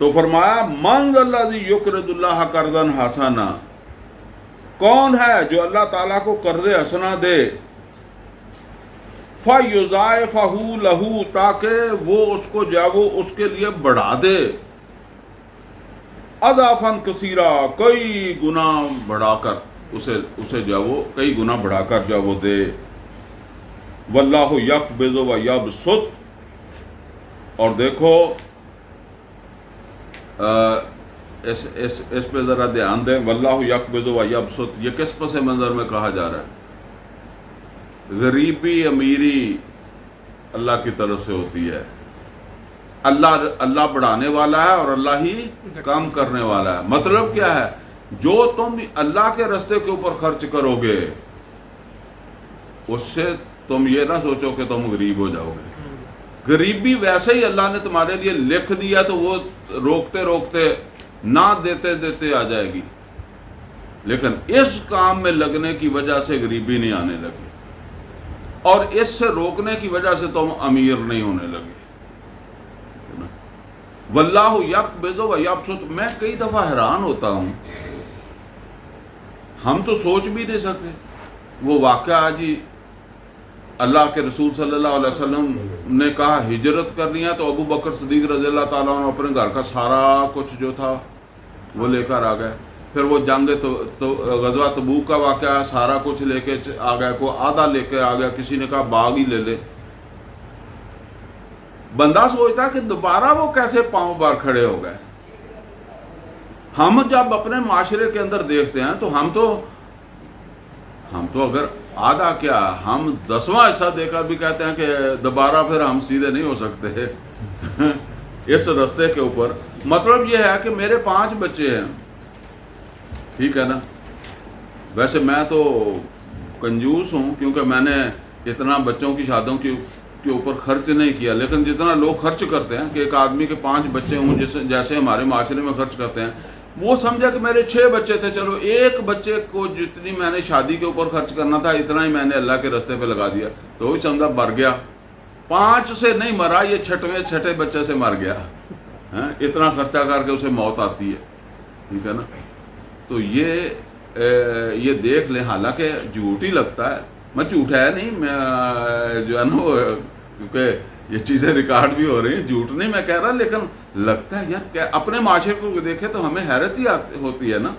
تو فرمایا من ذا الذی یقرض اللہ قرضا حسنا، کون ہے جو اللہ تعالیٰ کو قرض حسنا دے، فَيُضَاعِفَهُ لَهُ، تاکہ وہ اس کو جو ہے وہ اس کے لیے بڑھا دے، اضعافاً کثیرا، کئی گنا بڑھا کر اسے جو ہے وہ کئی گنا بڑھا کر جو ہے وہ دے، واللہ یقبض و یبسط، اور دیکھو اس پہ ذرا دھیان دیں، واللہ یقبض و یبسط یہ کس پس منظر میں کہا جا رہا ہے؟ غریبی امیری اللہ کی طرف سے ہوتی ہے، اللہ بڑھانے والا ہے اور اللہ ہی کم کرنے والا ہے۔ مطلب کیا ہے؟ جو تم اللہ کے راستے کے اوپر خرچ کرو گے اس سے تم یہ نہ سوچو کہ تم غریب ہو جاؤ گے۔ غریبی ویسے ہی اللہ نے تمہارے لیے لکھ دیا تو وہ روکتے روکتے نہ دیتے دیتے آ جائے گی، لیکن اس کام میں لگنے کی وجہ سے غریبی نہیں آنے لگی، اور اس سے روکنے کی وجہ سے تم امیر نہیں ہونے لگے۔ واللہ یقبض و یبسط، میں کئی دفعہ حیران ہوتا ہوں، ہم تو سوچ بھی نہیں سکتے وہ واقعہ جی اللہ کے رسول صلی اللہ علیہ وسلم نے کہا ہجرت کرنی ہے تو ابو بکر صدیق رضی اللہ تعالیٰ عنہ اپنے گھر کا سارا کچھ جو تھا وہ لے کر آ گئے۔ پھر وہ جنگ تو غزوہ تبوک کا واقعہ، سارا کچھ لے کے آ گئے، کوئی آدھا لے کے آ گیا، کسی نے کہا باغ ہی لے لے۔ بندہ سوچتا کہ دوبارہ وہ کیسے پاؤں بار کھڑے ہو گئے۔ ہم جب اپنے معاشرے کے اندر دیکھتے ہیں تو ہم تو اگر آدھا کیا ہم 10واں حصہ دے کر بھی کہتے ہیں کہ دوبارہ پھر ہم سیدھے نہیں ہو سکتے اس رستے کے اوپر۔ مطلب یہ ہے کہ میرے 5 بچے ہیں، ٹھیک ہے نا، ویسے میں تو کنجوس ہوں کیونکہ میں نے اتنا بچوں کی شادیوں کے اوپر خرچ نہیں کیا، لیکن جتنا لوگ خرچ کرتے ہیں کہ ایک آدمی کے 5 بچے ہوں جیسے ہمارے معاشرے میں خرچ کرتے ہیں، وہ سمجھا کہ میرے 6 بچے تھے، چلو ایک بچے کو جتنی میں نے شادی کے اوپر خرچ کرنا تھا اتنا ہی میں نے اللہ کے راستے پہ لگا دیا، تو وہی سمجھا مر گیا۔ 5 سے نہیں مرا، یہ چھٹے بچے سے مر گیا، اتنا خرچہ کر کے اسے موت آتی ہے، ٹھیک ہے نا۔ تو یہ دیکھ لیں، حالانکہ جھوٹ ہی لگتا ہے، میں جھوٹ ہے نہیں، میں جو ہے نا وہ کیونکہ یہ چیزیں ریکارڈ بھی ہو رہی ہیں، جھوٹ نہیں میں کہہ رہا، لیکن لگتا ہے یار کیا اپنے معاشرے کو دیکھے تو ہمیں حیرت ہی ہوتی ہے نا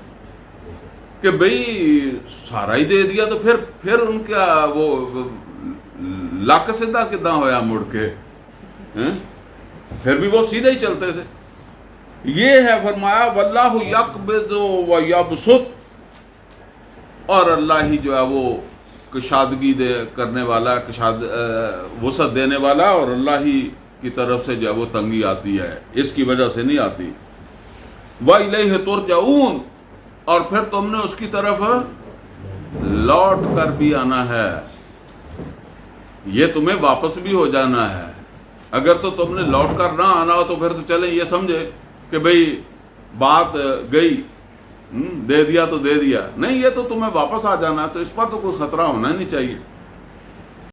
کہ بھئی سارا ہی دے دیا تو پھر ان کا وہ لک سیدھا کداں ہویا مڑ کے، پھر بھی وہ سیدھے ہی چلتے تھے۔ یہ ہے فرمایا واللہ یقبض و یبسط، اور اللہ ہی جو ہے وہ کشادگی کرنے والا، وسعت دینے والا، اور اللہ ہی کی طرف سے جو ہے وہ تنگی آتی ہے، اس کی وجہ سے نہیں آتی۔ وَإِلَيْهِ تُرْجَعُونَ، اور پھر تم نے اس کی طرف لوٹ کر بھی آنا ہے، یہ تمہیں واپس بھی ہو جانا ہے۔ اگر تو تم نے لوٹ کر نہ آنا ہو تو پھر تو چلیں یہ سمجھے کہ بھئی بات گئی، دے دیا تو دے دیا، نہیں، یہ تو تمہیں واپس آ جانا ہے، تو اس پر تو کوئی خطرہ ہونا نہیں چاہیے۔